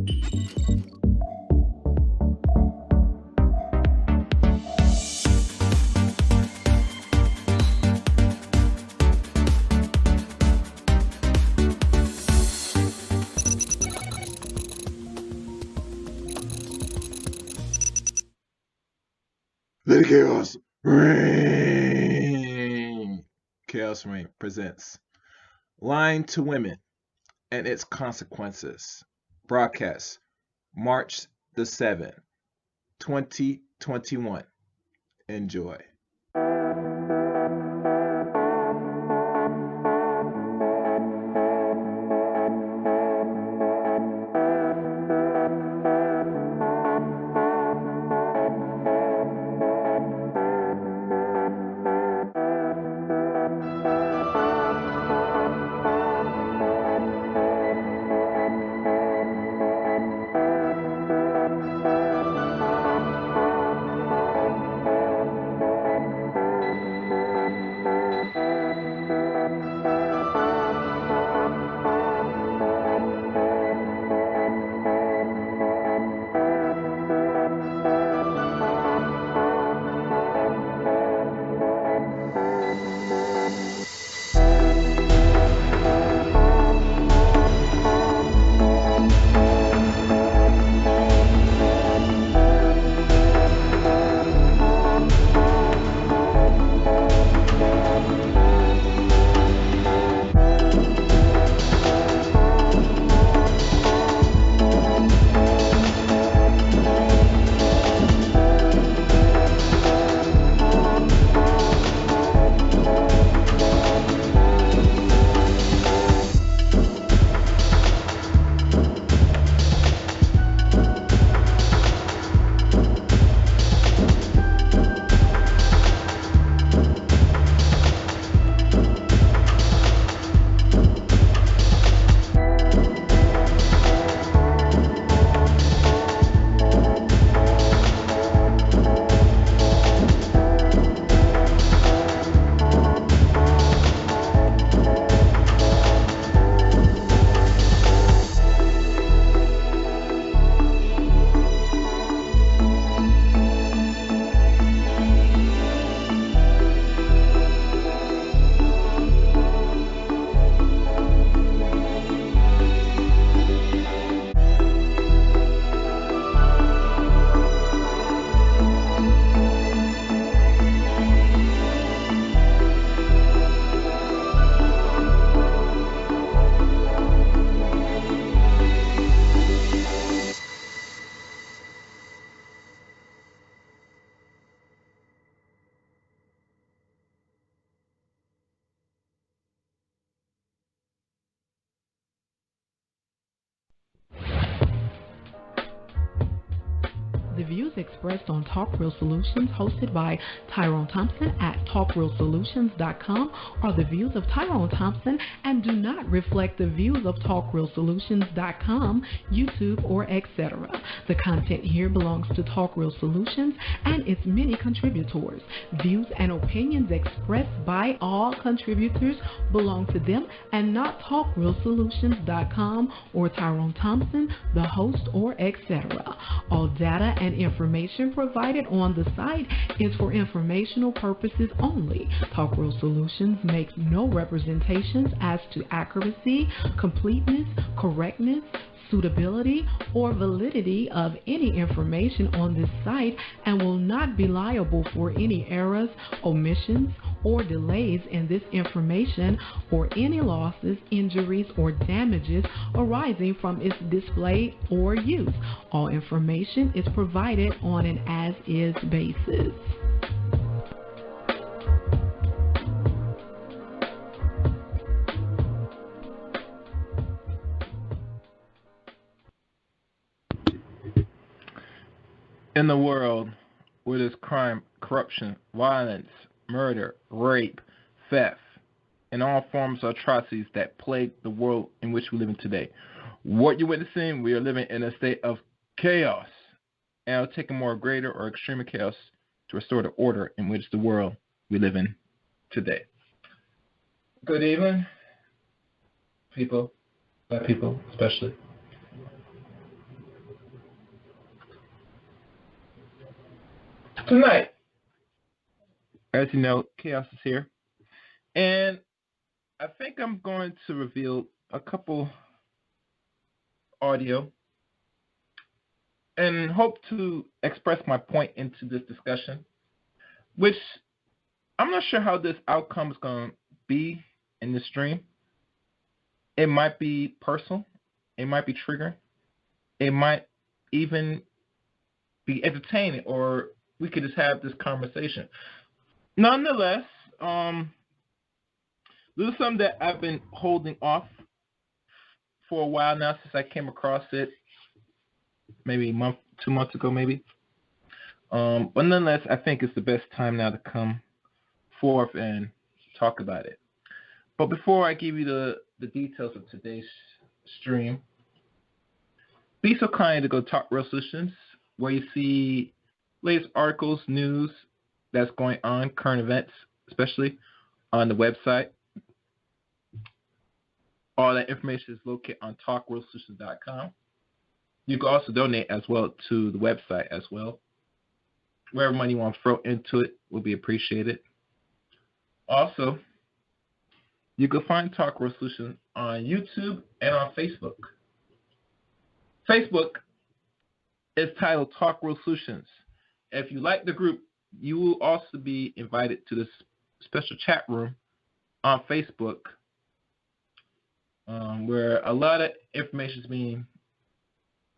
The Chaos Reign. Chaos Reign presents Lying to Women and Its Consequences. Broadcast March the 7th, 2021. Enjoy. The views expressed on Talk Real Solutions, hosted by Tyrone Thompson at TalkRealSolutions.com, are the views of Tyrone Thompson and do not reflect the views of TalkRealSolutions.com, YouTube, or etc. The content here belongs to Talk Real Solutions and its many contributors. Views and opinions expressed by all contributors belong to them and not TalkRealSolutions.com or Tyrone Thompson, the host, or etc. All data and information provided on the site is for informational purposes only. Talk Real Solutions makes no representations as to accuracy, completeness, correctness, suitability, or validity of any information on this site and will not be liable for any errors, omissions, or delays in this information or any losses, injuries, or damages arising from its display or use. All information is provided on an as-is basis. In the world where there's crime, corruption, violence, murder, rape, theft, and all forms of atrocities that plague the world in which we live in today, what you're witnessing, we are living in a state of chaos. And it'll take a more greater or extreme chaos to restore the order in which the world we live in today. Good evening, people, black people especially. Tonight, as you know, Chaos is here, and I think I'm going to reveal a couple audio and hope to express my point into this discussion, which I'm not sure how this outcome is going to be in this stream. It might be personal. It might be triggering. It might even be entertaining, or we could just have this conversation. Nonetheless, this is something that I've been holding off for a while now since I came across it maybe a month, 2 months ago maybe. But nonetheless, I think it's the best time now to come forth and talk about it. But before I give you the details of today's stream, be so kind to go to Talk Real Solutions, where you see latest articles, news that's going on, current events, especially on the website. All that information is located on talkrealsolutions.com. You can also donate as well to the website as well. Wherever money you want to throw into it will be appreciated. Also, you can find Talk Real Solutions on YouTube and on Facebook. Facebook is titled Talk Real Solutions. If you like the group, you will also be invited to this special chat room on Facebook, where a lot of information is being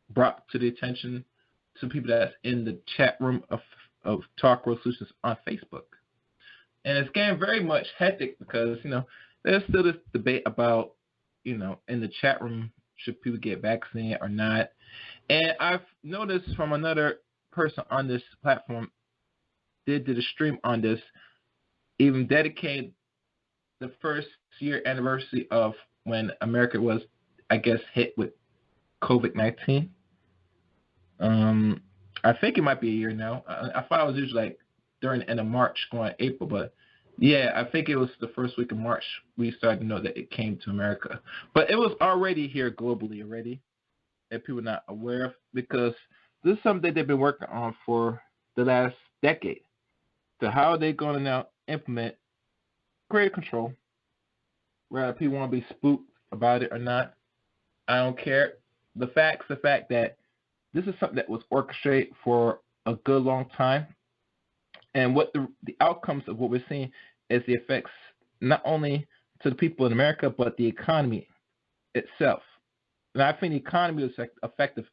brought to the attention to people that's in the chat room of Talk Real Solutions on Facebook. And it's getting very much hectic because, there's still this debate about, in the chat room, should people get vaccinated or not. And I've noticed from another person on this platform did a stream on this, even dedicated the first year anniversary of when America was, I guess, hit with COVID-19. I think it might be a year now. I thought it was usually like during the end of March, going April, but yeah, I think it was the first week of March we started to know that it came to America. But it was already here globally already, that people are not aware of, because this is something that they've been working on for the last decade. So how are they going to now implement greater control, whether people want to be spooked about it or not? I don't care. The fact that this is something that was orchestrated for a good long time, and what the outcomes of what we're seeing is the effects not only to the people in America, but the economy itself. And I think the economy is effective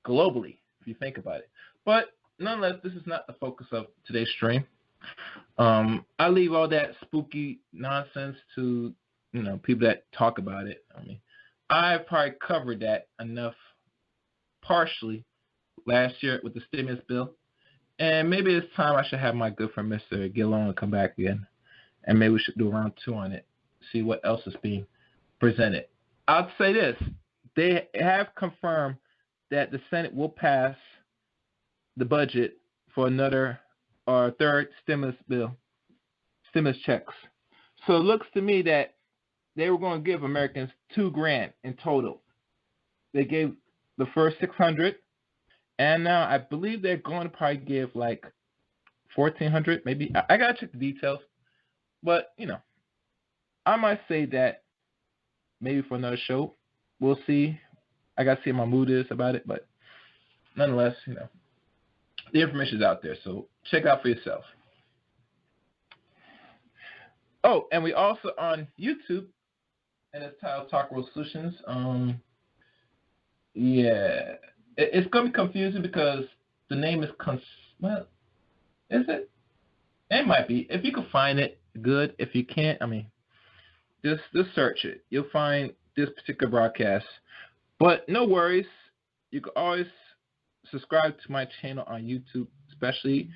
globally, if you think about it. But nonetheless, this is not the focus of today's stream. I leave all that spooky nonsense to people that talk about it. I've probably covered that enough partially last year with the stimulus bill. And maybe it's time I should have my good friend Mr. Gillon come back again. And maybe we should do round 2 on it, see what else is being presented. I'll say this. They have confirmed that the Senate will pass the budget for another or third stimulus checks. So it looks to me that they were going to give Americans $2,000 in total. They gave the first $600, and now I believe they're going to probably give like $1,400, maybe. I gotta check the details, but I might say that maybe for another show. We'll see. I gotta see what my mood is about it, but nonetheless, the information is out there, so check out for yourself. Oh, and we also on YouTube, and it's titled Talk Real Solutions. Yeah, it's gonna be confusing because the name is well, is it? It might be. If you can find it, good. If you can't, just search it. You'll find this particular broadcast. But no worries. You can always subscribe to my channel on YouTube, especially.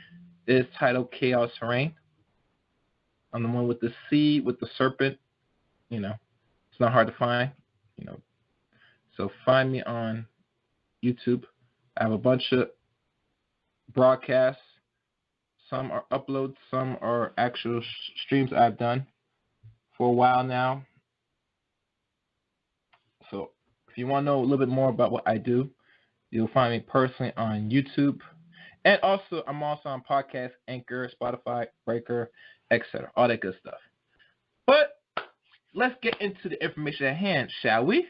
It's titled Chaos8Reign. I'm the one with the C, with the serpent. It's not hard to find. So find me on YouTube. I have a bunch of broadcasts. Some are uploads, some are actual streams I've done for a while now. So if you want to know a little bit more about what I do, you'll find me personally on YouTube. And also, I'm also on podcast, Anchor, Spotify, Breaker, etc. All that good stuff. But let's get into the information at hand, shall we?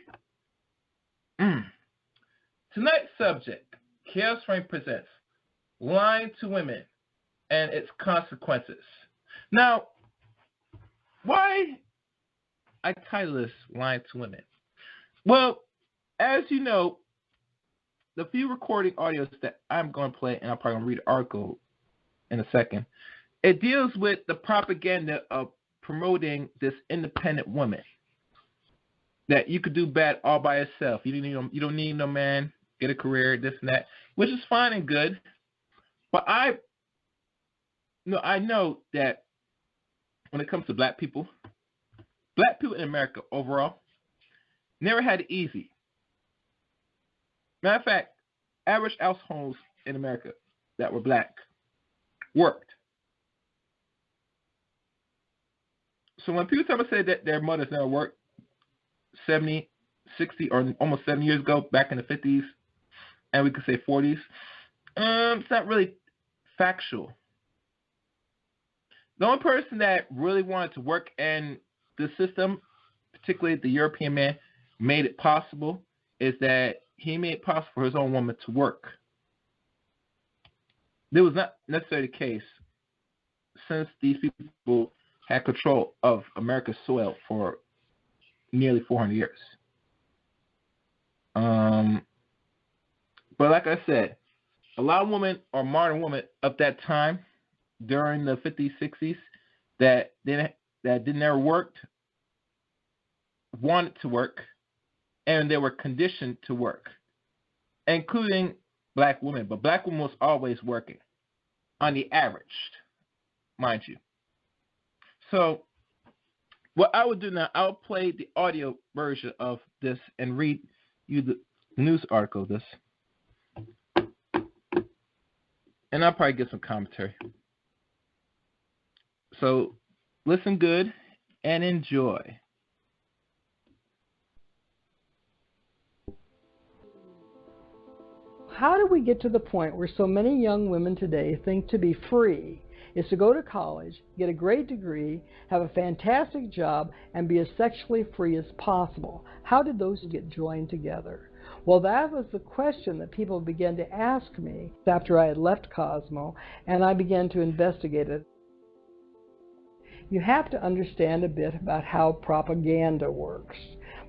Tonight's subject, Chaos8Reign presents Lying to Women and Its Consequences. Now, why I title this Lying to Women? Well, as you know, the few recording audios that I'm going to play, and I'm probably going to read the article in a second, it deals with the propaganda of promoting this independent woman, that you could do bad all by yourself. You don't need no man, get a career, this and that, which is fine and good. But I know that when it comes to black people in America overall never had it easy. Matter of fact, average households in America that were black worked. So when people tell me say that their mothers never worked 70, 60, or almost 70 years ago, back in the 50s, and we could say 40s, it's not really factual. The only person that really wanted to work in the system, particularly the European man, made it possible, is that he made it possible for his own woman to work. This was not necessarily the case since these people had control of America's soil for nearly 400 years. But like I said, a lot of women or modern women of that time, during the 50s, 60s, that never worked, wanted to work, and they were conditioned to work, including black women. But black women was always working, on the average, mind you. So what I would do now, I'll play the audio version of this and read you the news article of this. And I'll probably get some commentary. So listen good and enjoy. How do we get to the point where so many young women today think to be free is to go to college, get a great degree, have a fantastic job, and be as sexually free as possible? How did those get joined together? Well, that was the question that people began to ask me after I had left Cosmo, and I began to investigate it. You have to understand a bit about how propaganda works.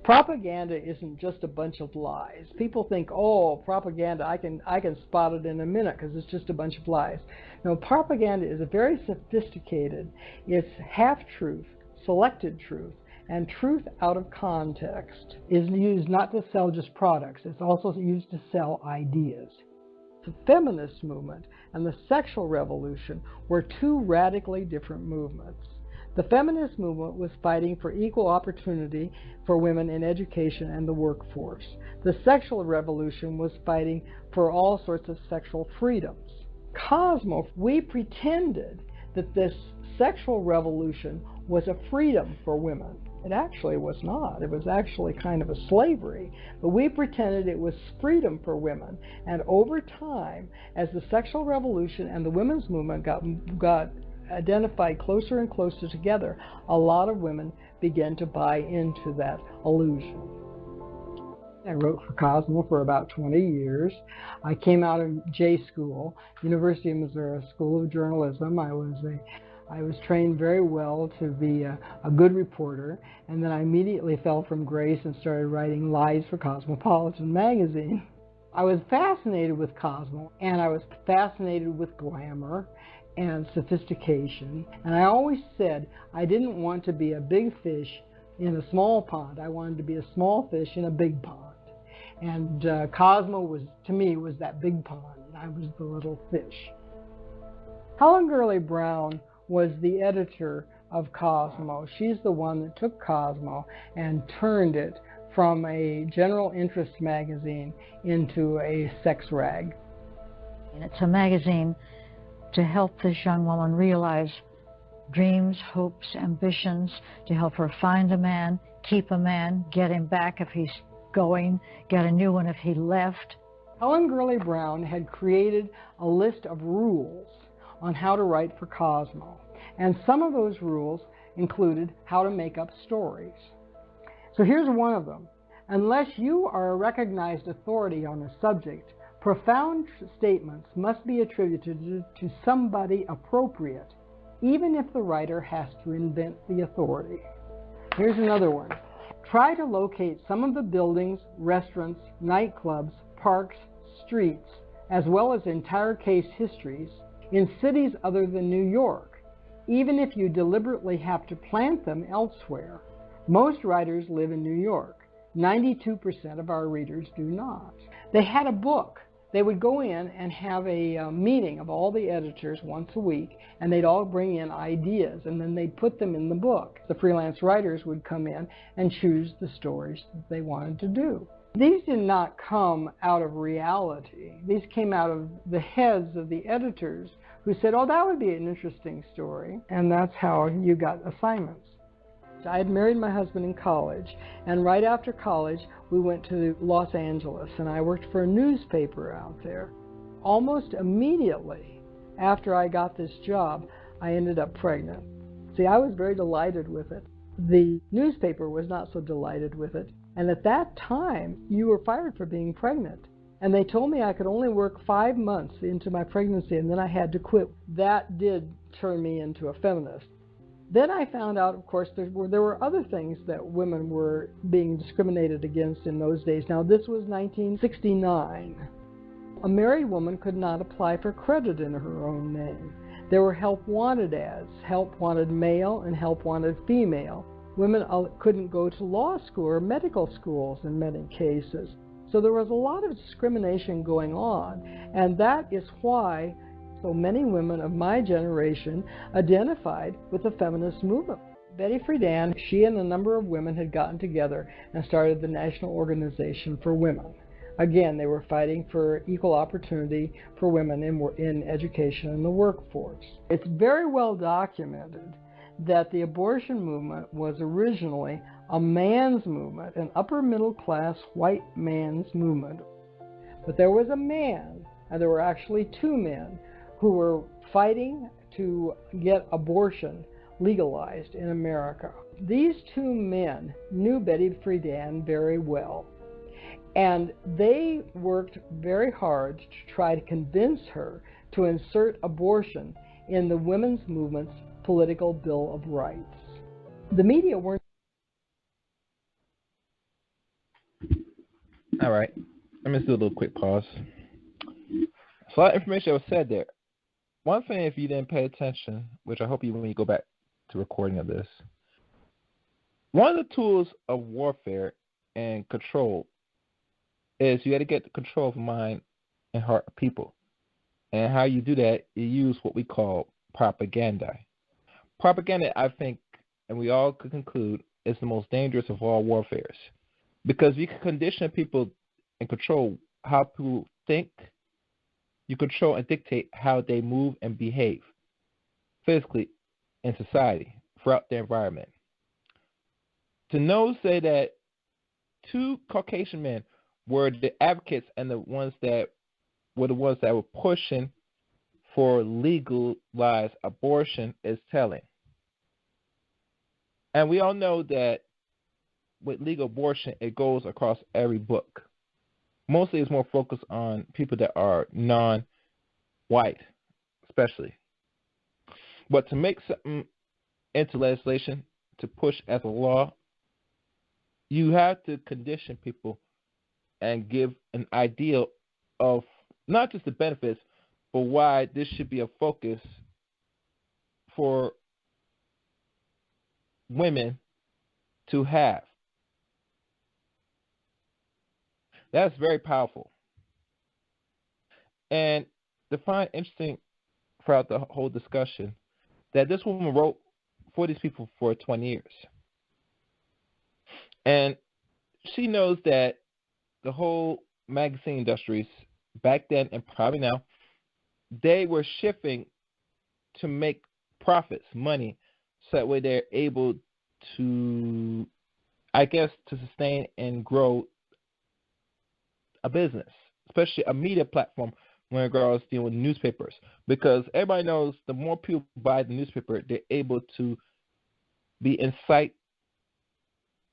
Propaganda isn't just a bunch of lies. People think, oh, propaganda, I can spot it in a minute because it's just a bunch of lies. No, propaganda is a very sophisticated. It's half-truth, selected truth, and truth out of context is used not to sell just products. It's also used to sell ideas. The feminist movement and the sexual revolution were two radically different movements. The feminist movement was fighting for equal opportunity for women in education and the workforce. The sexual revolution was fighting for all sorts of sexual freedoms. Cosmo, we pretended that this sexual revolution was a freedom for women. It actually was not. It was actually kind of a slavery. But we pretended it was freedom for women. And over time, as the sexual revolution and the women's movement got identified closer and closer together, a lot of women began to buy into that illusion. I wrote for Cosmo for about 20 years. I came out of J School, University of Missouri School of Journalism. I was trained very well to be a good reporter, and then I immediately fell from grace and started writing lies for Cosmopolitan magazine. I was fascinated with Cosmo, and I was fascinated with glamour and sophistication, and I always said I didn't want to be a big fish in a small pond. I wanted to be a small fish in a big pond. And Cosmo was, to me, was that big pond, and I was the little fish. Helen Gurley Brown was the editor of Cosmo. She's the one that took Cosmo and turned it from a general interest magazine into a sex rag. And it's a magazine to help this young woman realize dreams, hopes, ambitions, to help her find a man, keep a man, get him back if he's going, get a new one if he left. Helen Gurley Brown had created a list of rules on how to write for Cosmo, and some of those rules included how to make up stories. So here's one of them. Unless you are a recognized authority on a subject, profound statements must be attributed to somebody appropriate, even if the writer has to invent the authority. Here's another one. Try to locate some of the buildings, restaurants, nightclubs, parks, streets, as well as entire case histories in cities other than New York, even if you deliberately have to plant them elsewhere. Most writers live in New York. 92% of our readers do not. They had a book. They would go in and have a meeting of all the editors once a week, and they'd all bring in ideas, and then they'd put them in the book. The freelance writers would come in and choose the stories that they wanted to do. These did not come out of reality. These came out of the heads of the editors who said, oh, that would be an interesting story, and that's how you got assignments. I had married my husband in college, and right after college we went to Los Angeles, and I worked for a newspaper out there. Almost immediately after I got this job, I ended up pregnant. See, I was very delighted with it. The newspaper was not so delighted with it, and at that time you were fired for being pregnant. And they told me I could only work 5 months into my pregnancy, and then I had to quit. That did turn me into a feminist. Then I found out, of course, there were other things that women were being discriminated against in those days. Now, this was 1969. A married woman could not apply for credit in her own name. There were help wanted ads, help wanted male and help wanted female. Women couldn't go to law school or medical schools in many cases. So there was a lot of discrimination going on, and that is why so many women of my generation identified with the feminist movement. Betty Friedan, she and a number of women had gotten together and started the National Organization for Women. Again, they were fighting for equal opportunity for women in education and the workforce. It's very well documented that the abortion movement was originally a man's movement, an upper middle class white man's movement. But there was a man, and there were actually two men, who were fighting to get abortion legalized in America. These two men knew Betty Friedan very well, and they worked very hard to try to convince her to insert abortion in the women's movement's political Bill of Rights. The media weren't. All right, let me just do a little quick pause. So a lot of information was said there. One thing, if you didn't pay attention, which I hope you when you go back to recording of this, one of the tools of warfare and control is you got to get the control of mind and heart of people. And how you do that, you use what we call propaganda. Propaganda, I think, and we all could conclude, is the most dangerous of all warfares. Because you can condition people and control how people think. You control and dictate how they move and behave physically in society throughout their environment. To say that two Caucasian men were the advocates and the ones that were pushing for legalized abortion is telling. And we all know that with legal abortion, it goes across every book. Mostly it's more focused on people that are non-white, especially. But to make something into legislation, to push as a law, you have to condition people and give an idea of not just the benefits, but why this should be a focus for women to have. That's very powerful. And to find interesting throughout the whole discussion that this woman wrote for these people for 20 years. And she knows that the whole magazine industries back then and probably now, they were shifting to make profits, money, so that way they're able to, I guess, to sustain and grow a business especially a media platform when regards dealing with newspapers. Because everybody knows the more people buy the newspaper, they're able to be incite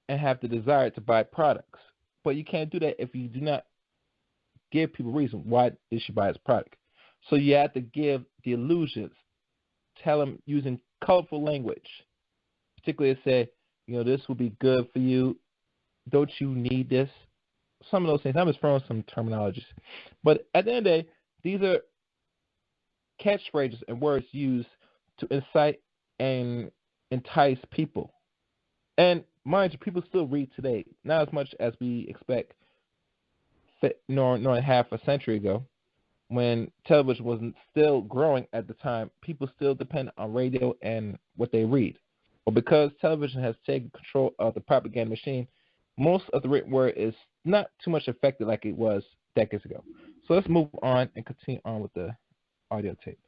and have the desire to buy products. But you can't do that if you do not give people a reason why they should buy this product. So you have to give the illusions, tell them using colorful language, particularly say, this will be good for you. Don't you need this? Some of those things. I'm just throwing some terminologies. But at the end of the day, these are catchphrases and words used to incite and entice people. And mind you, people still read today, not as much as we expect nor half a century ago, when television wasn't still growing at the time. People still depend on radio and what they read. But because television has taken control of the propaganda machine, most of the written word is not too much affected like it was decades ago. So let's move on and continue on with the audio tape.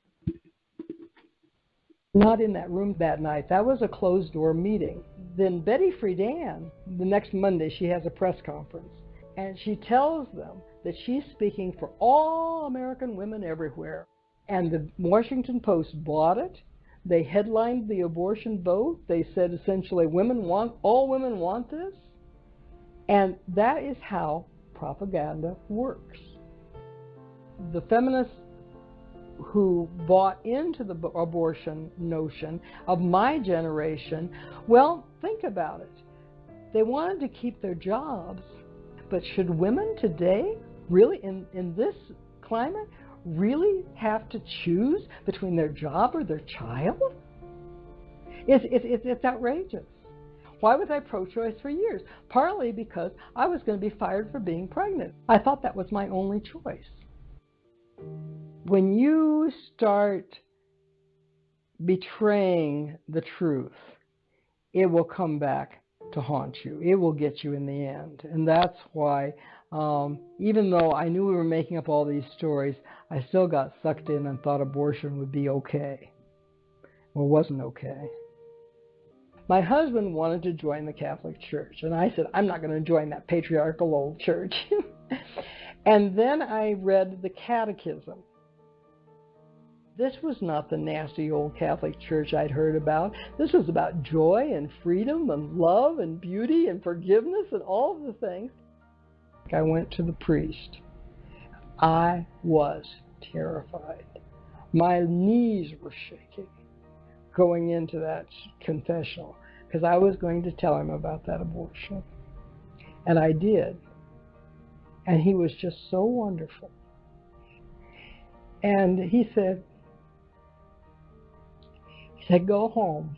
Not in that room that night. That was a closed-door meeting. Then Betty Friedan, the next Monday, she has a press conference, and she tells them that she's speaking for all American women everywhere. And the Washington Post bought it. They headlined the abortion vote. They said essentially, all women want this. And that is how propaganda works. The feminists who bought into the abortion notion of my generation, well, think about it. They wanted to keep their jobs, but should women today, really in this climate, really have to choose between their job or their child? It's outrageous. Why was I pro-choice for years? Partly because I was going to be fired for being pregnant. I thought that was my only choice. When you start betraying the truth, it will come back to haunt you. It will get you in the end. And that's why, even though I knew we were making up all these stories, I still got sucked in and thought abortion would be okay. Well, it wasn't okay. My husband wanted to join the Catholic Church, and I said, I'm not going to join that patriarchal old church. And then I read the Catechism. This was not the nasty old Catholic Church I'd heard about. This was about joy and freedom and love and beauty and forgiveness and all of the things. I went to the priest. I was terrified. My knees were shaking going into that confessional because I was going to tell him about that abortion. And I did. And he was just so wonderful. And he said, go home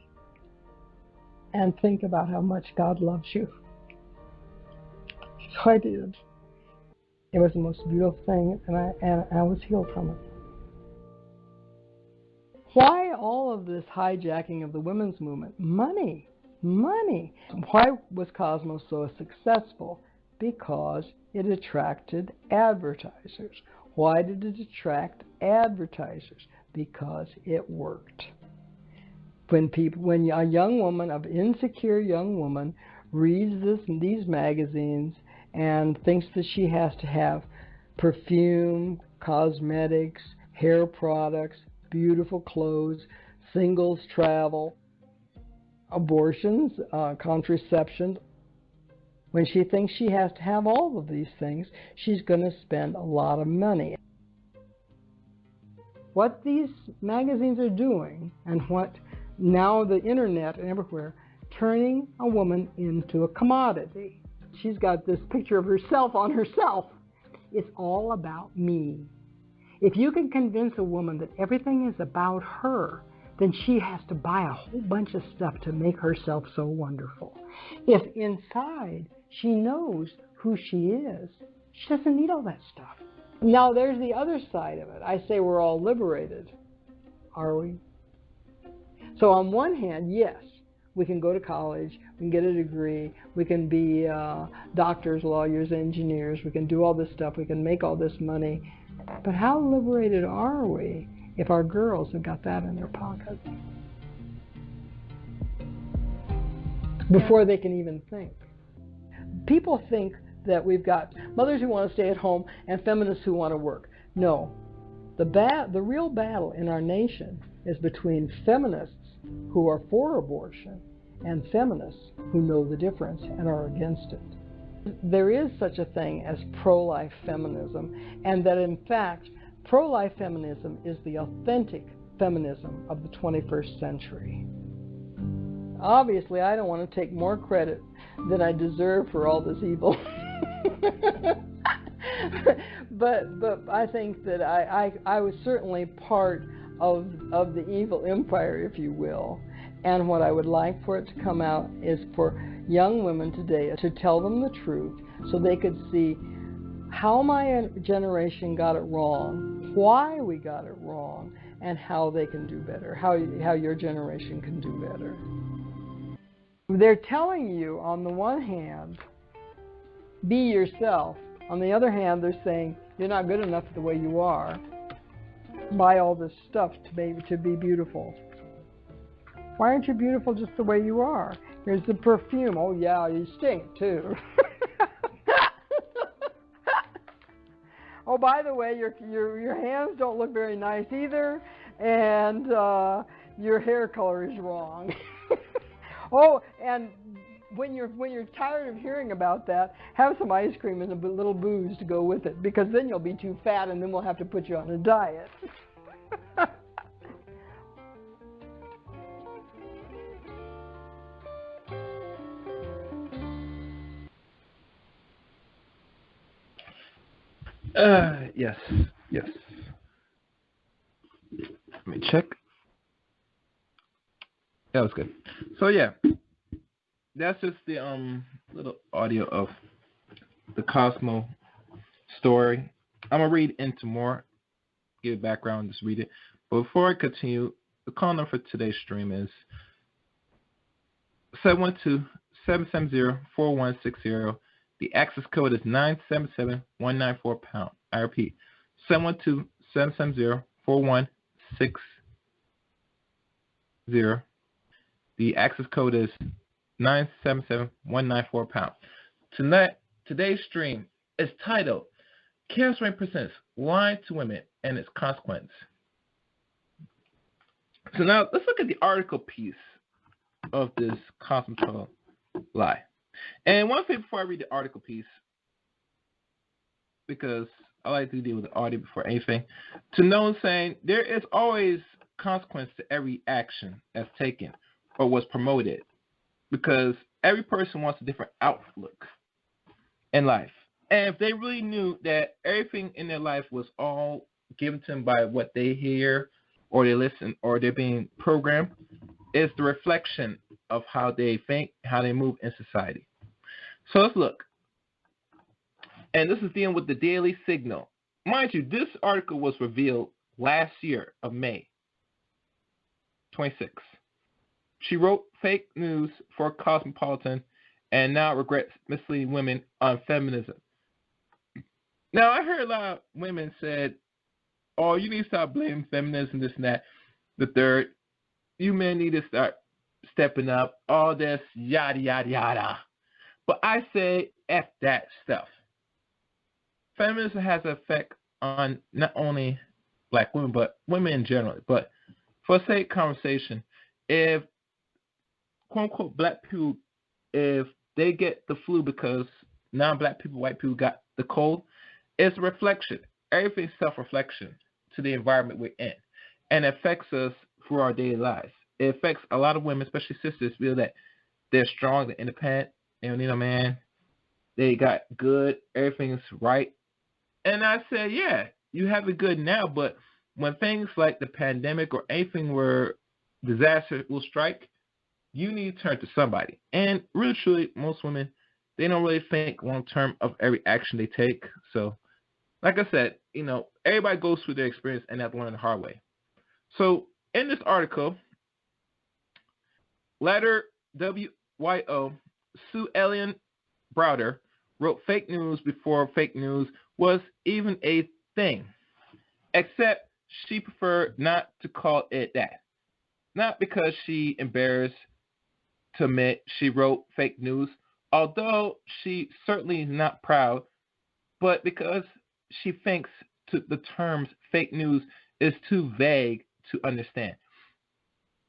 and think about how much God loves you. So I did. It was the most beautiful thing, and I was healed from it. Why all of this hijacking of the women's movement? Money. Money. Why was Cosmos so successful? Because it attracted advertisers. Why did it attract advertisers? Because it worked. When a young woman, an insecure young woman, reads these magazines and thinks that she has to have perfume, cosmetics, hair products, beautiful clothes, singles travel, abortions, contraception, when she thinks she has to have all of these things, she's going to spend a lot of money. What these magazines are doing, and what now the internet and everywhere, turning a woman into a commodity. She's got this picture of herself on herself. It's all about me. If you can convince a woman that everything is about her, then she has to buy a whole bunch of stuff to make herself so wonderful. If inside she knows who she is, she doesn't need all that stuff. Now there's the other side of it. I say we're all liberated. Are we? So on one hand, yes, we can go to college, we can get a degree, we can be doctors, lawyers, engineers, we can do all this stuff, we can make all this money. But how liberated are we if our girls have got that in their pocket before they can even think? People think that we've got mothers who want to stay at home and feminists who want to work. No. The real battle in our nation is between feminists who are for abortion and feminists who know the difference and are against it. There is such a thing as pro-life feminism, and that in fact, pro-life feminism is the authentic feminism of the 21st century. Obviously, I don't want to take more credit than I deserve for all this evil. but I think that I was certainly part of the evil empire, if you will. And what I would like for it to come out is for young women today to tell them the truth so they could see how my generation got it wrong, why we got it wrong, and how they can do better, how your generation can do better. They're telling you, on the one hand, be yourself. On the other hand, they're saying you're not good enough the way you are. Buy all this stuff to be beautiful. Why aren't you beautiful just the way you are? Here's the perfume. Oh yeah, you stink too. Oh, by the way, your hands don't look very nice either, and your hair color is wrong. Oh, and when you're tired of hearing about that, have some ice cream and a little booze to go with it, because then you'll be too fat, and then we'll have to put you on a diet. Yes. Let me check. That was good. So yeah, that's just the little audio of the Cosmo story. I'm gonna read into more, give it background, just read it. But before I continue, the call number for today's stream is 712-770-4160. The access code is 977-194#. I repeat, 712-770-4160. The access code is 977-194#. Today's stream is titled Chaos8Reign Presents Lying to Women and Its Consequence. So now let's look at the article piece of this Cosmo lie. And one thing before I read the article piece, because I like to deal with the audio before anything, to know saying there is always consequence to every action that's taken or was promoted, because every person wants a different outlook in life. And if they really knew that everything in their life was all given to them by what they hear or they listen or they're being programmed, it's the reflection of how they think, how they move in society. So let's look. And this is dealing with the Daily Signal. Mind you, this article was revealed last year of May 26. She wrote fake news for Cosmopolitan and now regrets misleading women on feminism. Now, I heard a lot of women said, oh, you need to stop blaming feminism, this and that. The third, you men need to start stepping up, all this, yada, yada, yada. But I say, F that stuff. Feminism has an effect on not only black women, but women in general. But for the sake of conversation, if, quote unquote, black people, if they get the flu because non-black people, white people got the cold, it's a reflection. Everything's self-reflection to the environment we're in. And it affects us through our daily lives. It affects a lot of women, especially sisters, feel that they're strong, they're independent, they don't need a man, they got good, everything's right. And I said, yeah, you have it good now, but when things like the pandemic or anything where disaster will strike, you need to turn to somebody. And really, truly, most women, they don't really think long-term of every action they take. So, like I said, you know, everybody goes through their experience and have to learn the hard way. So, in this article, letter WYO, Sue Ellen Browder, wrote fake news before fake news was even a thing, except she preferred not to call it that. Not because she embarrassed to admit she wrote fake news, although she certainly is not proud, but because she thinks the terms fake news is too vague to understand.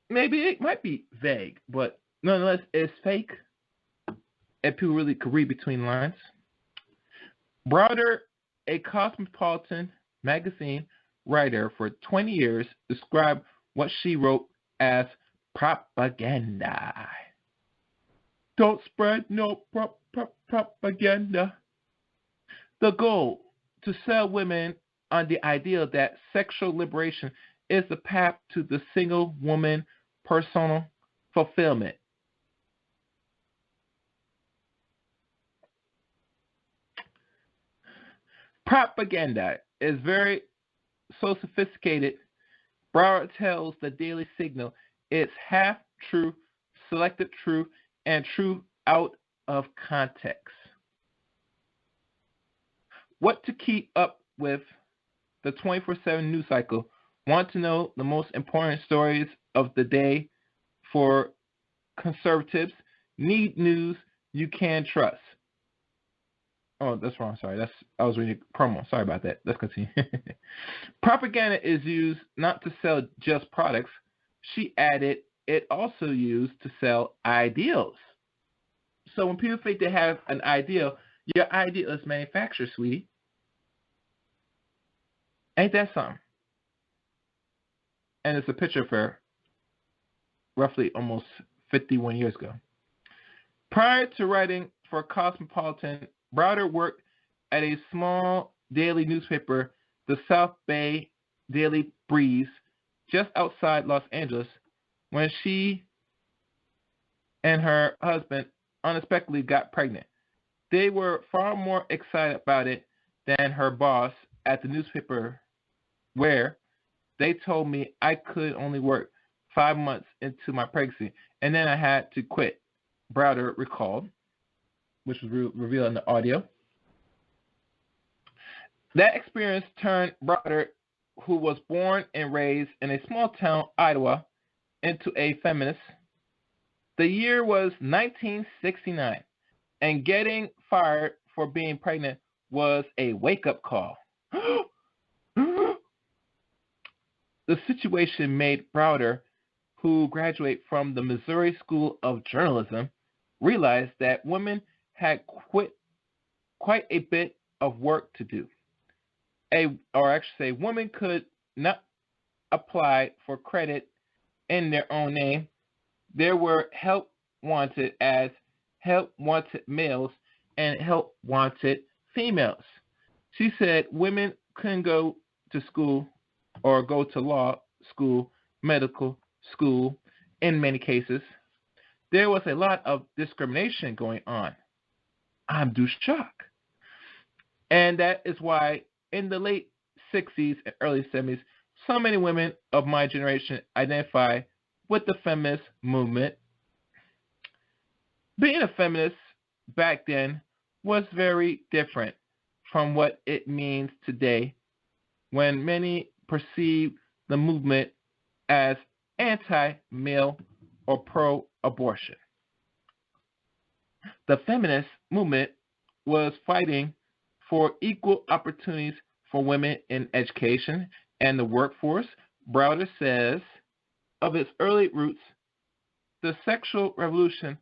Maybe it might be vague, but nonetheless, it's fake, and people really could read between lines. Browder, a Cosmopolitan magazine writer for 20 years, described what she wrote as propaganda. Don't spread no propaganda. The goal, to sell women on the idea that sexual liberation is the path to the single woman personal fulfillment. Propaganda is very so sophisticated. Broward tells the Daily Signal it's half true, selected true, and true out of context. What to keep up with the 24/7 news cycle? Want to know the most important stories of the day for conservatives? Need news you can trust. Oh, that's wrong. Sorry. I was reading a promo. Sorry about that. Let's continue. Propaganda is used not to sell just products. She added, it also used to sell ideals. So when people think they have an ideal, your ideal is manufactured, sweetie. Ain't that something? And it's a picture of her roughly almost 51 years ago. Prior to writing for Cosmopolitan, Browder worked at a small daily newspaper, the South Bay Daily Breeze, just outside Los Angeles, when she and her husband unexpectedly got pregnant. They were far more excited about it than her boss at the newspaper, where they told me I could only work 5 months into my pregnancy, and then I had to quit, Browder recalled, which was revealed in the audio. That experience turned Browder, who was born and raised in a small town, Iowa, into a feminist. The year was 1969, and getting fired for being pregnant was a wake-up call. The situation made Browder, who graduated from the Missouri School of Journalism, realize that women had quite a bit of work to do. Women could not apply for credit in their own name. There were help wanted as help wanted males and help wanted females. She said women couldn't go to school or go to law school, medical school in many cases. There was a lot of discrimination going on. I'm due shock. And that is why in the late 60s and early 70s, so many women of my generation identify with the feminist movement. Being a feminist back then was very different from what it means today, when many perceive the movement as anti-male or pro-abortion. The feminist movement was fighting for equal opportunities for women in education and the workforce. Browder says of its early roots, the sexual revolution,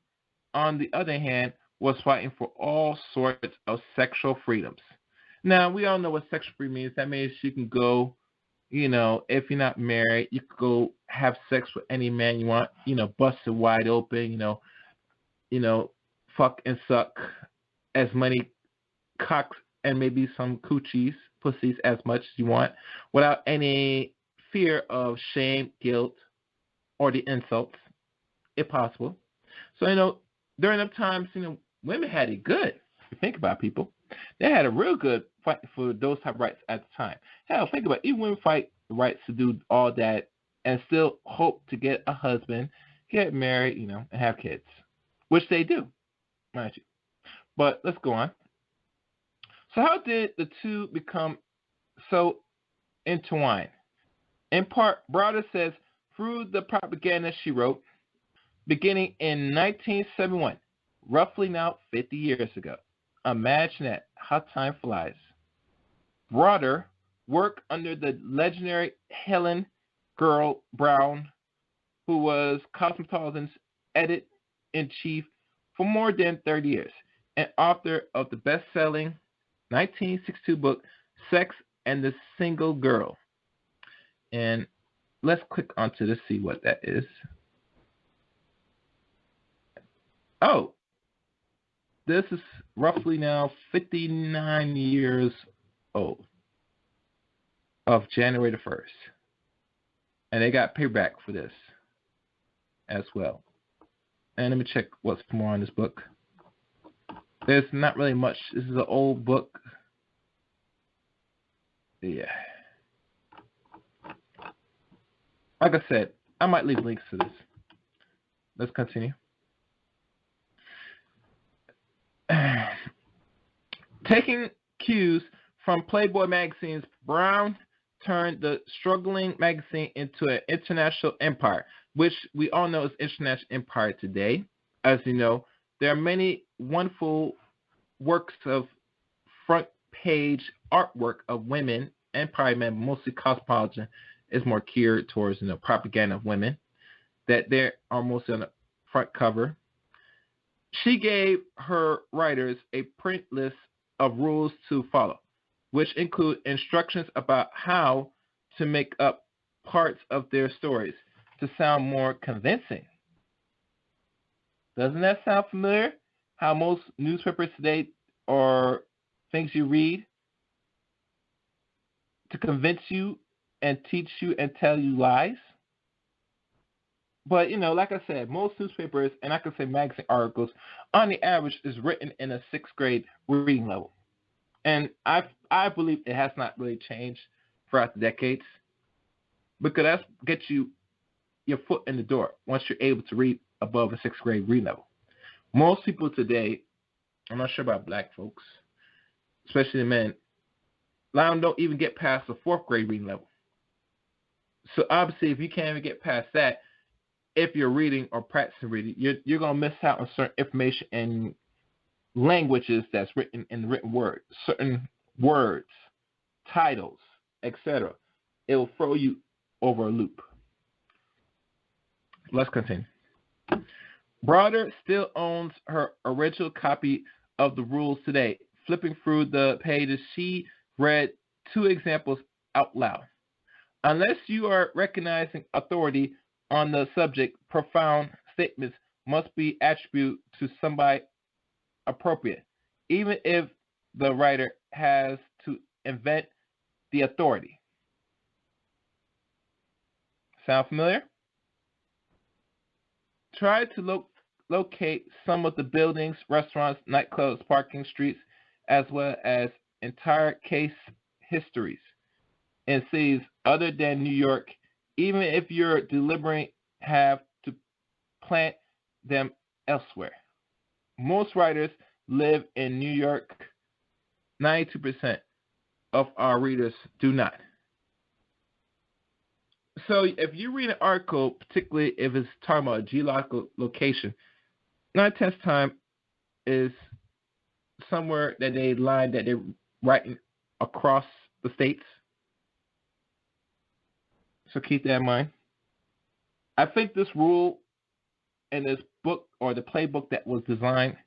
on the other hand, was fighting for all sorts of sexual freedoms. Now, we all know what sexual freedom means. That means you can go, if you're not married, you can go have sex with any man you want, bust it wide open, fuck and suck as many cocks and maybe some coochies, pussies as much as you want, without any fear of shame, guilt, or the insults, if possible. So, during them times, women had it good. If you think about people, they had a real good fight for those type of rights at the time. Hell, think about it. Even women fight the rights to do all that and still hope to get a husband, get married, and have kids, which they do, mind you. But let's go on. So how did the two become so intertwined? In part, Browder says through the propaganda she wrote, beginning in 1971, roughly now 50 years ago. Imagine that, how time flies. Broader worked under the legendary Helen Girl Brown, who was Cosmopolitan's editor-in-chief for more than 30 years, and author of the best-selling 1962 book, Sex and the Single Girl. And let's click onto this, see what that is. Oh, this is roughly now 59 years old of January the 1st. And they got payback for this as well. And let me check what's more on this book. There's not really much. This is an old book. Yeah. Like I said, I might leave links to this. Let's continue. Taking cues from Playboy magazines, Brown turned the struggling magazine into an international empire, which we all know is international empire today. As you know, there are many wonderful works of front page artwork of women and probably men, mostly Cosmopolitan is more geared towards propaganda of women, that they are mostly on the front cover. She gave her writers a print list of rules to follow, which include instructions about how to make up parts of their stories to sound more convincing. Doesn't that sound familiar? How most newspapers today or things you read to convince you and teach you and tell you lies? But, like I said, most newspapers, and I can say magazine articles, on the average, is written in a 6th grade reading level. And I believe it has not really changed throughout the decades, because that gets you your foot in the door once you're able to read above a 6th grade reading level. Most people today, I'm not sure about black folks, especially the men, a lot of them don't even get past the 4th grade reading level. So obviously, if you can't even get past that, if you're reading or practicing reading, you're going to miss out on certain information and languages that's written in the written word, certain words, titles, etc. It will throw you over a loop. Let's continue. Broader still owns her original copy of the rules today. Flipping through the pages, she read 2 examples out loud. Unless you are recognizing authority on the subject, profound statements must be attributed to somebody appropriate, even if the writer has to invent the authority. Sound familiar? Try to locate some of the buildings, restaurants, nightclubs, parking streets, as well as entire case histories in cities other than New York, even if you're deliberate, have to plant them elsewhere. Most writers live in New York. 92% of our readers do not. So if you read an article, particularly if it's talking about a geological location, 9/10 time is somewhere that they line that they're writing across the states. So keep that in mind. I think this rule in this book, or the playbook that was designed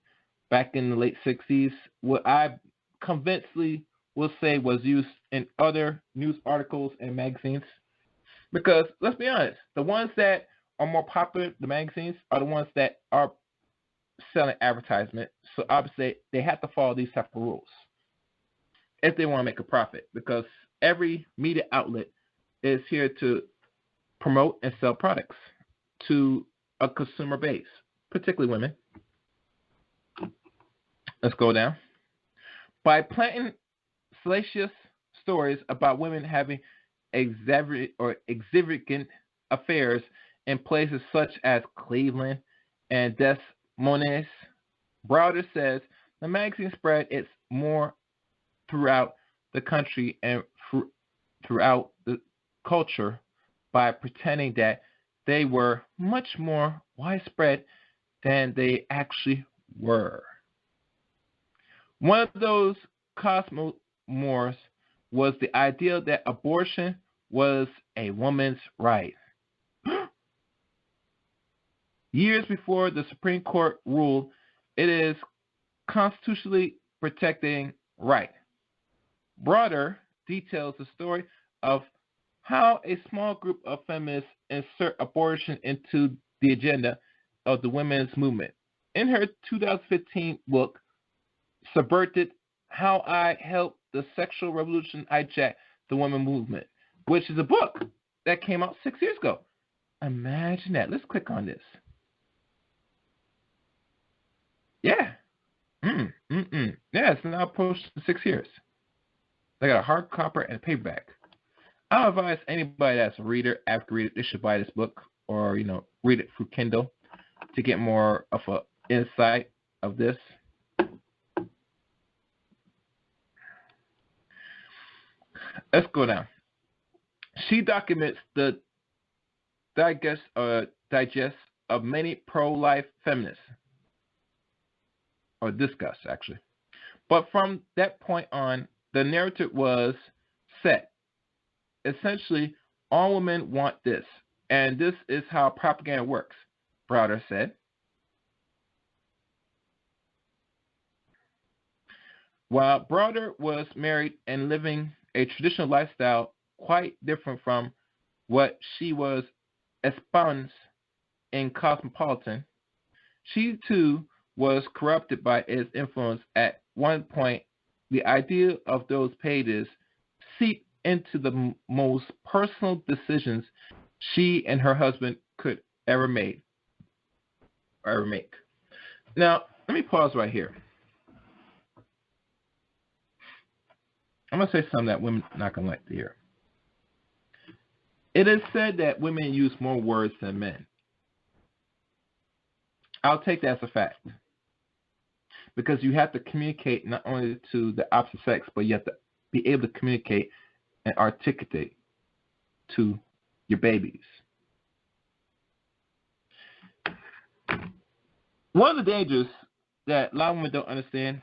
back in the late 60s, what I convincingly will say was used in other news articles and magazines. Because let's be honest, the ones that are more popular, the magazines, are the ones that are selling advertisement. So obviously they have to follow these type of rules if they want to make a profit, because every media outlet is here to promote and sell products to a consumer base, particularly women. Let's go down. By planting salacious stories about women having extravagant affairs in places such as Cleveland and Des Moines, Browder says the magazine spread its more throughout the country and throughout the culture by pretending that they were much more widespread than they actually were. One of those cosmos was the idea that abortion was a woman's right. Years before the Supreme Court ruled it is constitutionally protecting right. Broader details the story of how a small group of feminists insert abortion into the agenda of the women's movement. In her 2015 book, Subverted: How I Helped the Sexual Revolution Hijack the Women Movement, which is a book that came out 6 years ago. Imagine that. Let's click on this. Yeah. Yeah, it's now approached 6 years. They got a hardcover and a paperback. I advise anybody that's a reader, after read it, they should buy this book or, read it through Kindle to get more of an insight of this. Let's go down. She documents the digest of many pro-life feminists, or discuss actually. But from that point on, the narrative was set. Essentially, all women want this, and this is how propaganda works, Browder said. While Browder was married and living a traditional lifestyle quite different from what she was espoused in Cosmopolitan, she too was corrupted by its influence. At one point, the idea of those pages seeped into the most personal decisions she and her husband could ever make. Now, let me pause right here. I'm going to say something that women are not going to like to hear. It is said that women use more words than men. I'll take that as a fact. Because you have to communicate not only to the opposite sex, but you have to be able to communicate and articulate to your babies. One of the dangers that a lot of women don't understand,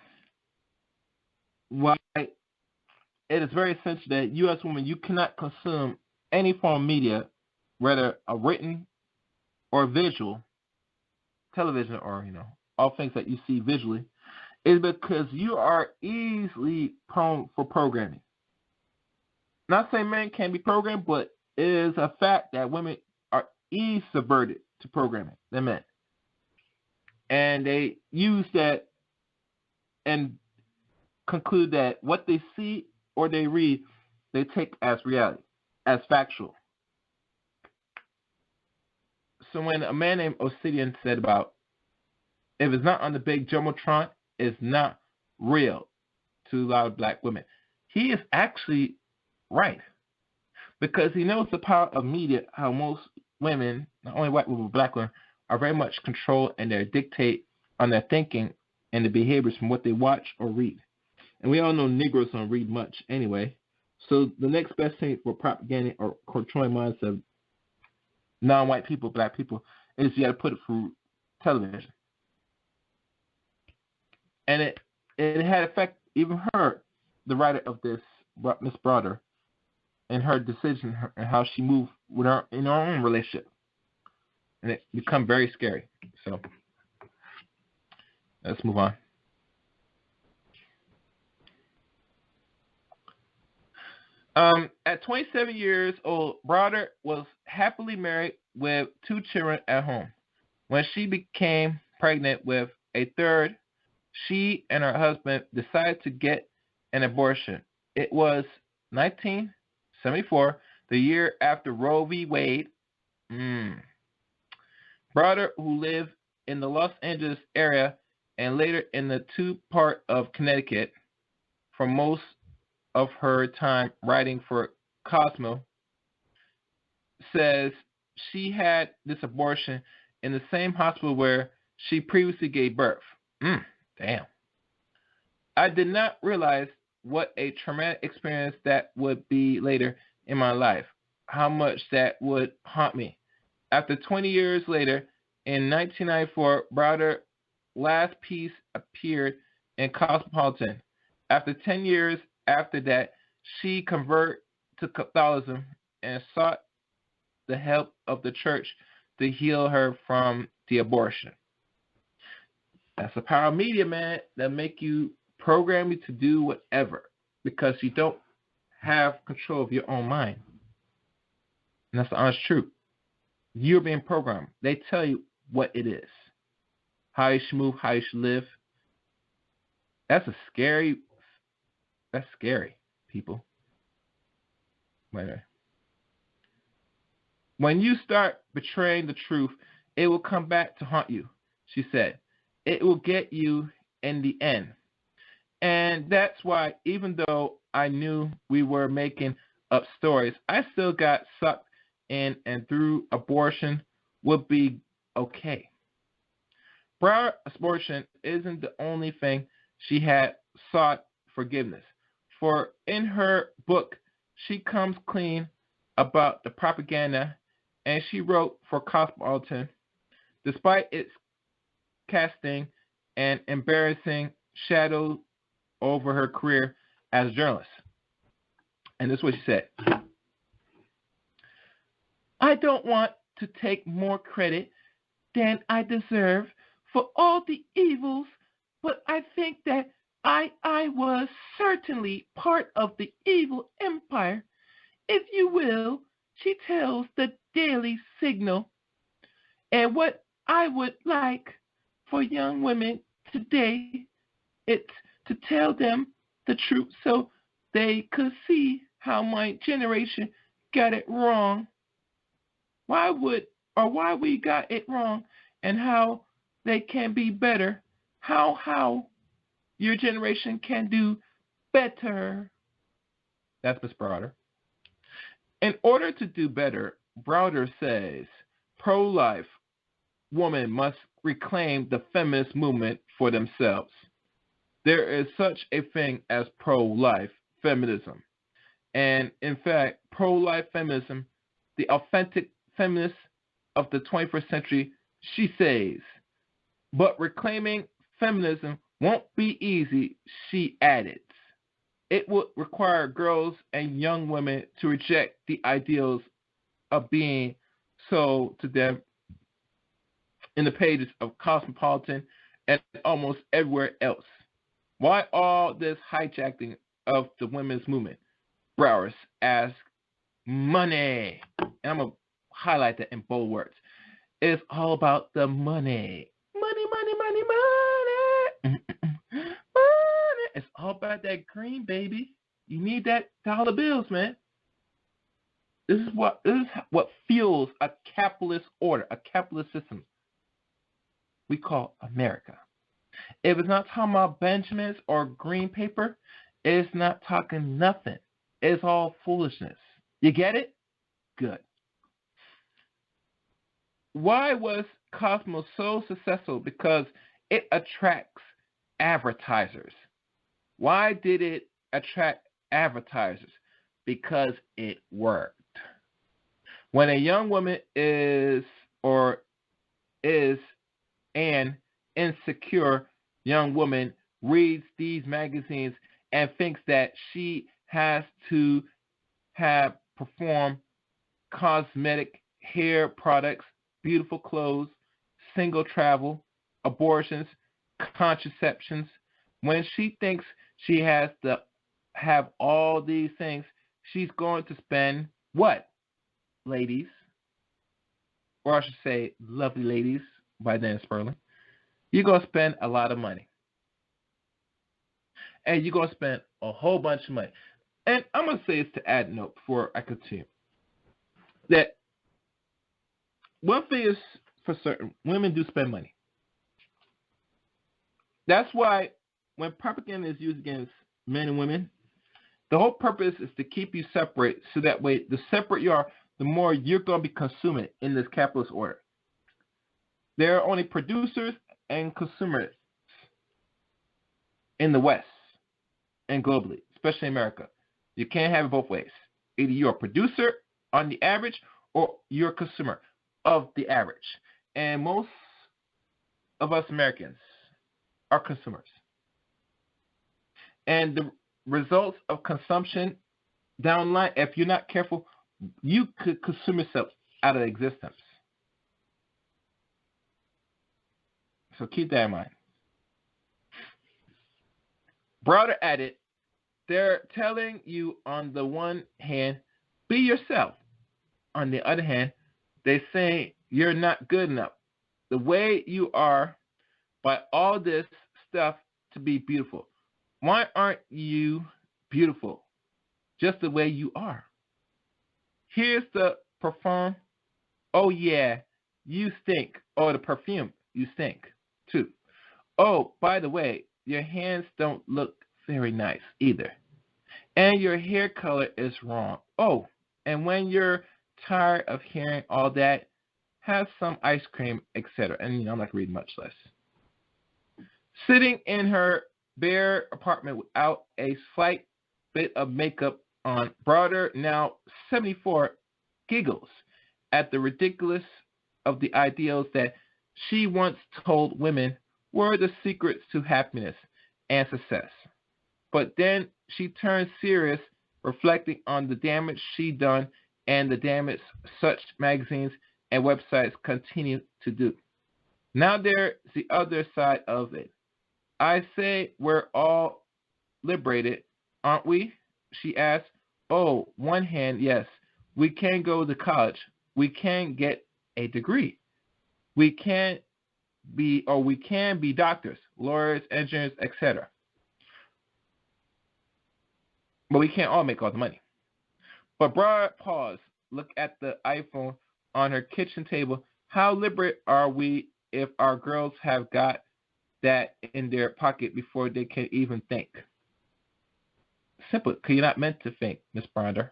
why it is very essential that you as a woman, you cannot consume any form of media, whether a written or visual, television or, all things that you see visually, is because you are easily prone for programming. Not saying men can be programmed, but it is a fact that women are easily subverted to programming than men. And they use that and conclude that what they see or they read, they take as reality, as factual. So when a man named Obsidian said about, if it's not on the big Jumbotron, it's not real to a lot of black women, he is actually right. Because he knows the power of media, how most women, not only white women but black women, are very much controlled and they dictate on their thinking and the behaviors from what they watch or read. And we all know Negroes don't read much anyway. So the next best thing for propaganda or controlling minds of non-white people, black people, is you got to put it through television. And it had effect, even her, the writer of this, Miss Browder, and her decision and how she moved with her in her own relationship. And it become very scary. So let's move on. At 27 years old, Browder was happily married with 2 children at home. When she became pregnant with a third, she and her husband decided to get an abortion. It was 1974, the year after Roe v. Wade. Browder, who lived in the Los Angeles area and later in the 2-part of Connecticut for most of her time writing for Cosmo, says she had this abortion in the same hospital where she previously gave birth. Damn. I did not realize what a traumatic experience that would be later in my life, how much that would haunt me. After 20 years later, in 1994, Browder last piece appeared in Cosmopolitan. After 10 years after that, she converted to Catholicism and sought the help of the church to heal her from the abortion. That's the power of media, man. That make you program you to do whatever because you don't have control of your own mind. And that's the honest truth. You're being programmed. They tell you what it is, how you should move, how you should live. That's scary, people. Wait a minute. When you start betraying the truth, it will come back to haunt you, she said. It will get you in the end. And that's why, even though I knew we were making up stories, I still got sucked in and through abortion would be okay. Prior abortion isn't the only thing she had sought forgiveness. For in her book, she comes clean about the propaganda, and she wrote for Cosmopolitan, despite its casting an embarrassing shadow over her career as a journalist. And this is what she said. I don't want to take more credit than I deserve for all the evils, but I think that I was certainly part of the evil empire, if you will, she tells the Daily Signal. And what I would like for young women today, it's to tell them the truth so they could see how my generation got it wrong. Why we got it wrong and how they can be better. How your generation can do better. That's Miss Browder. In order to do better, Browder says pro-life women must reclaim the feminist movement for themselves. There is such a thing as pro-life feminism. And in fact, pro-life feminism, the authentic feminist of the 21st century, she says. But reclaiming feminism won't be easy, she added. It would require girls and young women to reject the ideals of being sold to them in the pages of Cosmopolitan and almost everywhere else. Why all this hijacking of the women's movement? Browers ask money. And I'm going to highlight that in bold words. It's all about the money. Money, money, money, money. Money. It's all about that green, baby. You need that dollar bills, man. This is what fuels a capitalist order, a capitalist system we call America. If it's not talking about Benjamins or green paper, it's not talking nothing. It's all foolishness. You get it? Good. Why was Cosmo so successful? Because it attracts advertisers. Why did it attract advertisers? Because it worked. When a young woman is an insecure young woman reads these magazines and thinks that she has to have performed cosmetic hair products, beautiful clothes, single travel, abortions, contraceptions. When she thinks she has to have all these things, she's going to spend what, ladies? Or I should say, lovely ladies, by Dan Sperling. You're going to spend a lot of money. And you're going to spend a whole bunch of money. And I'm going to say this to add a note before I continue. That one thing is for certain, women do spend money. That's why when propaganda is used against men and women, the whole purpose is to keep you separate so that way the separate you are, the more you're going to be consuming in this capitalist order. There are only producers and consumers in the West and globally, especially in America. You can't have it both ways. Either you're a producer on the average or you're a consumer of the average. And most of us Americans, are consumers. And the results of consumption down the line, if you're not careful, you could consume yourself out of existence. So keep that in mind. Broader at it, they're telling you on the one hand, be yourself. On the other hand, they say you're not good enough. The way you are, by all this stuff to be beautiful. Why aren't you beautiful just the way you are? Here's the perfume. Oh, yeah, you stink. Oh, the perfume, you stink, too. Oh, by the way, your hands don't look very nice either. And your hair color is wrong. Oh, and when you're tired of hearing all that, have some ice cream, etc. And, I'm not reading much less. Sitting in her bare apartment without a slight bit of makeup on, Broader, now 74, giggles at the ridiculous of the ideals that she once told women were the secrets to happiness and success. But then she turned serious, reflecting on the damage she done and the damage such magazines and websites continue to do. Now there's the other side of it. I say we're all liberated, aren't we? She asked. Oh, one hand, yes. We can go to college. We can get a degree. We can be doctors, lawyers, engineers, etc. But we can't all make all the money. But Broad paused, look at the iPhone on her kitchen table. How liberate are we if our girls have got that in their pocket before they can even think? Simple, because you're not meant to think, Miss Bronder.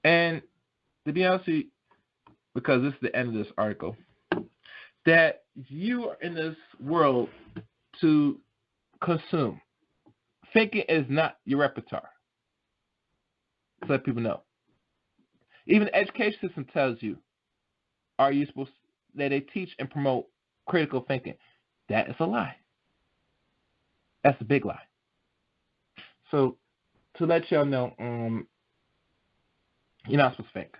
And to be honest with you, because this is the end of this article, that you are in this world to consume. Thinking is not your repertoire. To let people know. Even the education system tells you, are you supposed that they teach and promote critical thinking? That is a lie. That's a big lie. So to let y'all know, you're not supposed to think.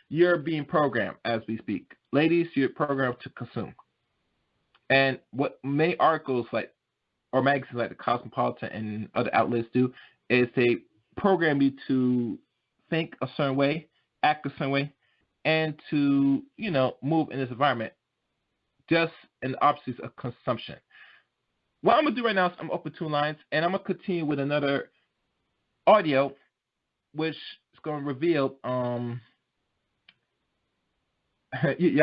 You're being programmed as we speak. Ladies, you're programmed to consume. And what many articles or magazines like the Cosmopolitan and other outlets do is they program you to think a certain way, act a certain way, and to, move in this environment just in the opposites of consumption. What I'm going to do right now is I'm open 2 lines, and I'm going to continue with another audio, which is going to reveal, y'all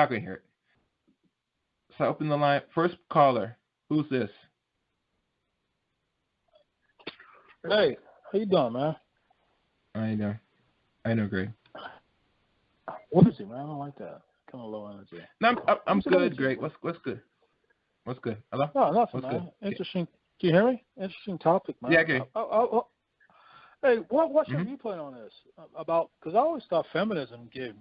can hear it. So I open the line. First caller. Who's this? Hey, how you doing, man? How you doing? I know, Greg. What is it, man? I don't like that. Kind of low energy. No, I'm good, Greg. What's good? What's good? Hello? No, nothing, what's man. Good? Interesting. Can you hear me? Interesting topic, man. Yeah, I can. Hey, what's your viewpoint on this? Because I always thought feminism gave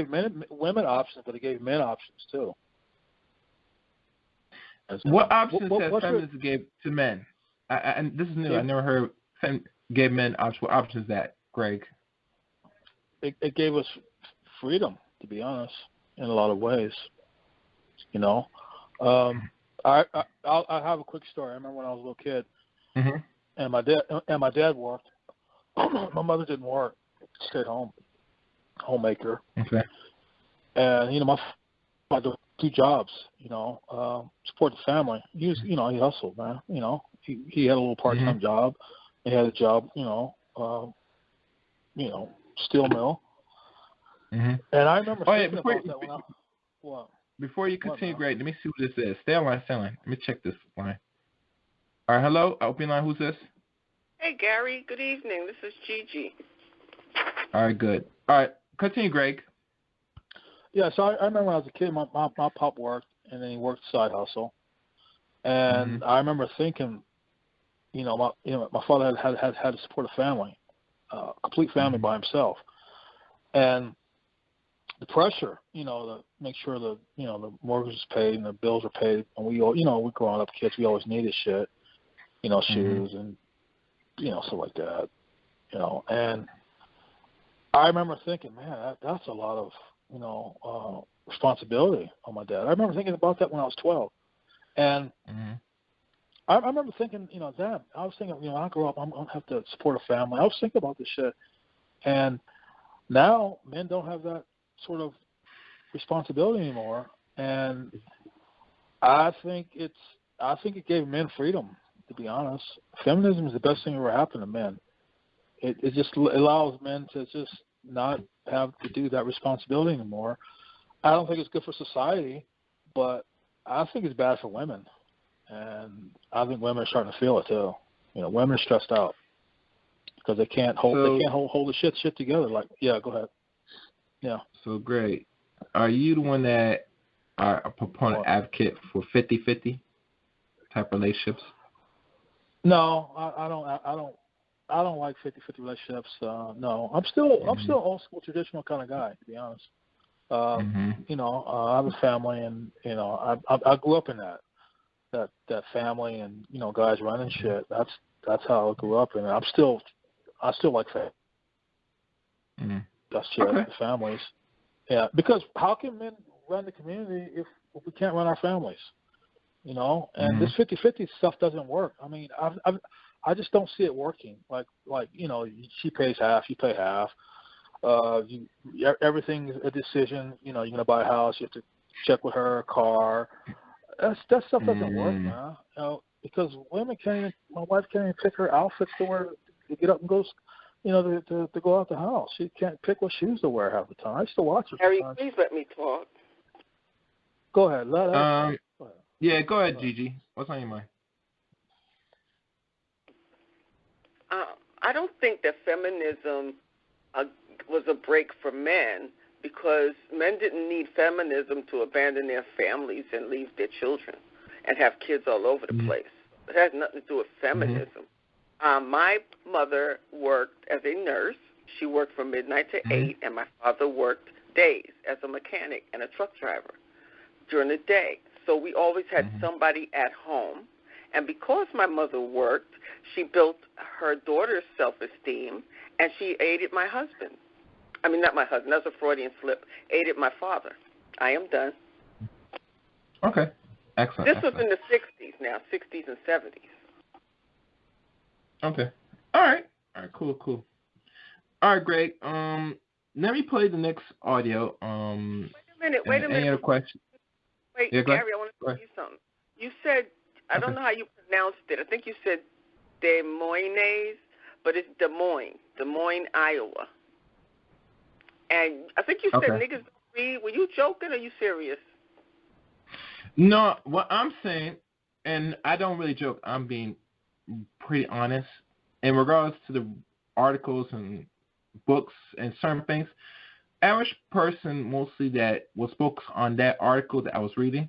women options, but it gave men options too. What options has feminism gave to men? And this is new. I never heard gave men options. What options is that, Greg? It gave us freedom, to be honest, in a lot of ways. I have a quick story. I remember when I was a little kid, and my dad worked. My mother didn't work; stayed home, homemaker. Okay. And my father did 2 jobs. Support the family. He was, he hustled, man. He had a little part-time job. He had a job, steel mill. And I remember thinking about that when Before you continue, Greg, let me see what this is. Stay on line. Let me check this line. All right, hello. Open line. Who's this? Hey, Gary. Good evening. This is Gigi. All right, good. All right, continue, Greg. Yeah, so I remember when I was a kid, my pop worked, and then he worked side hustle. And I remember thinking, my father had to support a family, complete family by himself. And the pressure, to make sure the mortgage is paid and the bills are paid. And we growing up kids, we always needed shit, shoes and, stuff like that, And I remember thinking, man, that's a lot of, responsibility on my dad. I remember thinking about that when I was 12. And I remember thinking, damn, I was thinking, when I grow up, I'm going to have to support a family. I was thinking about this shit. And now men don't have that sort of responsibility anymore. And I think it gave men freedom, to be honest. Feminism is the best thing that ever happened to men. It just allows men to just not have to do that responsibility anymore. I don't think it's good for society, but I think it's bad for women. And I think women are starting to feel it too. Women are stressed out because they can't hold the shit together. Like, yeah, go ahead. Yeah. So great. Are you the one that are a proponent advocate for 50-50 type relationships? No, I don't like 50-50 relationships. No, I'm still old school traditional kind of guy, to be honest. I have a family, and I grew up in that family, and guys running shit. That's how I grew up, and I still like family. That's shit, the families. Yeah, because how can men run the community if we can't run our families? And this 50-50 stuff doesn't work. I mean, I just don't see it working. Like she pays half, you pay half. Everything's a decision. You're gonna buy a house, you have to check with her, a car. That stuff doesn't work, man. Because women my wife can't even pick her outfits to wear to get up and go, to go out the house. She can't pick what shoes to wear half the time. I used to watch her. Harry, please let me talk. Go ahead. Go ahead. Yeah, go ahead, Gigi. What's on your mind? I don't think that feminism was a break for men, because men didn't need feminism to abandon their families and leave their children and have kids all over the place. It has nothing to do with feminism. My mother worked as a nurse. She worked from midnight to 8, and my father worked days as a mechanic and a truck driver during the day. So we always had somebody at home. And because my mother worked, she built her daughter's self-esteem, and she aided my husband. I mean, not my husband. That's a Freudian slip. Aided my father. I am done. Okay. Excellent. This was in the 60s now, 60s and 70s. Okay. All right. Cool. All right, Greg. Let me play the next audio. Wait a minute. Any other questions? Wait, yeah, Gary, I want to tell you something. You said, I don't know how you pronounced it. I think you said Des Moines, but it's Des Moines, Iowa. And I think you said niggas don't read. Were you joking or are you serious? No, what I'm saying, and I don't really joke, I'm being pretty honest. In regards to the articles and books and certain things, average person mostly that was focused on that article that I was reading,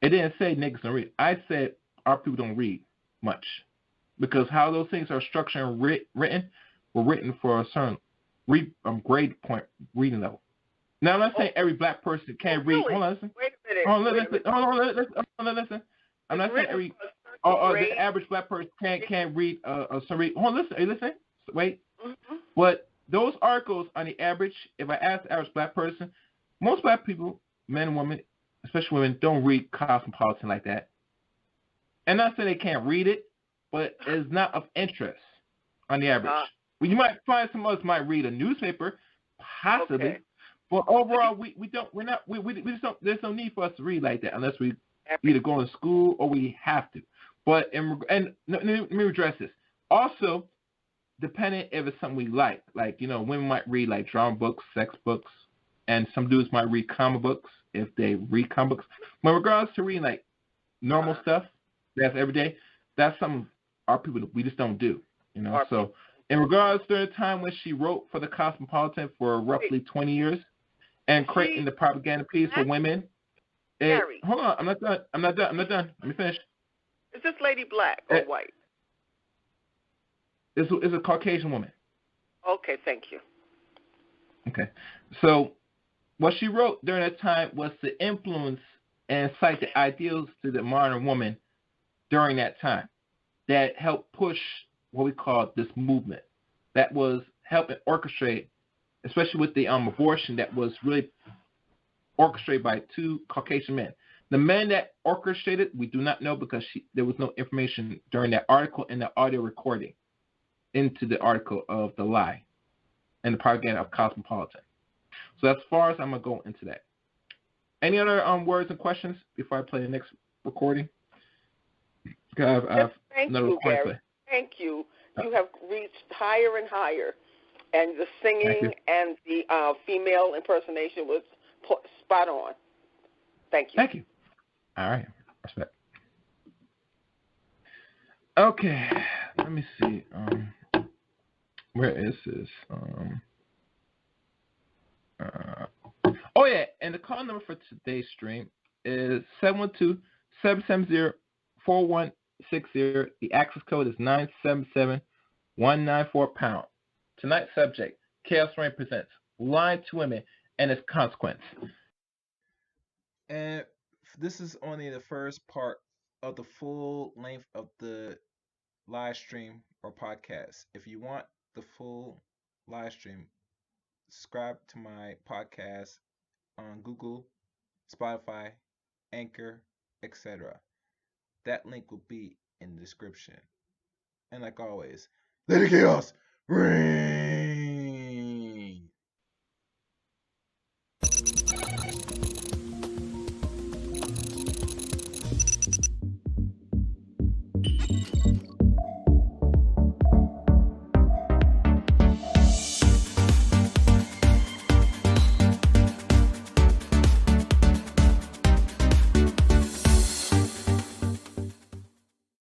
it didn't say niggas don't read. I said our people don't read much, because how those things are structured and written were written for a certain grade point reading level. Now, I'm not saying every black person can't read. Really? Hold on, listen. Wait a minute. Hold on, listen. I'm not saying every the average black person can't read a certain. Hold on, listen. Wait. But those articles, on the average, if I ask the average black person, most black people, men and women, especially women, don't read Cosmopolitan like that. And not saying they can't read it, but it's not of interest on the average. Well, you might find some of us might read a newspaper, possibly, but overall we just don't. There's no need for us to read like that unless we either go to school or we have to. But let me address this. Also, depending if it's something we like women might read like drama books, sex books, and some dudes might read comic books if they read comic books. But in regards to reading like normal stuff that's every day, that's something our people we just don't do. So in regards to the time when she wrote for the Cosmopolitan for roughly 20 years and creating the propaganda piece for women. Hold on, I'm not done. Let me finish. Is this lady black or white? It's a Caucasian woman. Okay, thank you. Okay. So what she wrote during that time was to influence and cite the ideals to the modern woman during that time that helped push what we call this movement that was helping orchestrate, especially with the abortion that was really orchestrated by two Caucasian men. The men that orchestrated, we do not know because there was no information during that article and the audio recording into the article of the lie and the propaganda of Cosmopolitan. So as far as I'm going to go into that. Any other words and questions before I play the next recording? Thank you, Gary. Thank you. You have reached higher and higher. And the singing and the female impersonation was spot on. Thank you. Thank you. All right. Respect. Okay. Let me see. Where is this? Oh, yeah. And the call number for today's stream is 712-770-4160. The access code is 977-194#. Tonight's subject, Chaos8Reign presents Lying to Women and Its Consequence. And this is only the first part of the full length of the live stream or podcast. If you want the full live stream, subscribe to my podcast on Google, Spotify, Anchor, etc. That link will be in the description. And like always, let the chaos reign.